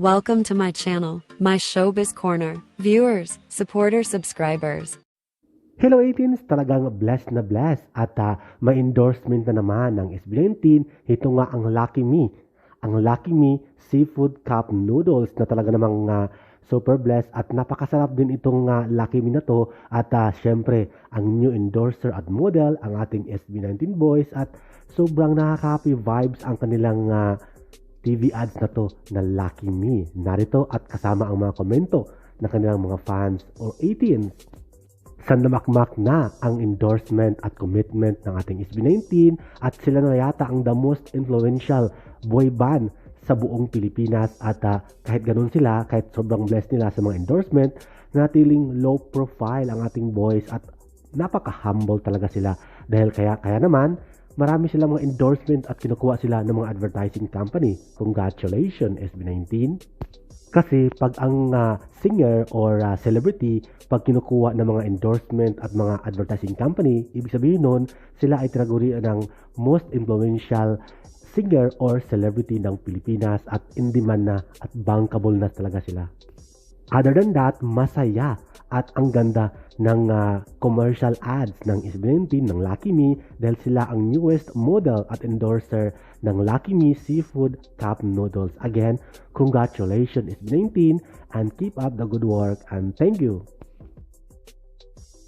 Welcome to my channel, my Showbiz Corner. Viewers, supporters, subscribers. Hello 18s, talagang blessed na blessed at may endorsement na naman ng SB19. Ito nga ang Lucky Me. Ang Lucky Me Seafood Cup Noodles na talaga namang super blessed at napakasarap din itong Lucky Me na to. At syempre, ang new endorser at model, ang ating SB19 boys at sobrang nakaka-happy vibes ang kanilang TV ads na to na Lucky Me. Narito at kasama ang mga komento ng kanilang mga fans or 18s. Sandamakmak na ang endorsement at commitment ng ating SB19 at sila na yata ang the most influential boy band sa buong Pilipinas at kahit ganun sila, kahit sobrang blessed nila sa mga endorsement, natiling low profile ang ating boys at napaka-humble talaga sila dahil kaya naman marami silang mga endorsement at kinukuha sila ng mga advertising company. Congratulations SB19! Kasi pag ang singer or celebrity, pag kinukuha ng mga endorsement at mga advertising company, ibig sabihin nun, sila ay tinagurian ng most influential singer or celebrity ng Pilipinas at in demand na at bankable na talaga sila. Other than that, masaya at ang ganda ng commercial ads ng SB19 ng Lucky Me dahil sila ang newest model at endorser ng Lucky Me Seafood Cup Noodles. Again, congratulations SB19 and keep up the good work and thank you.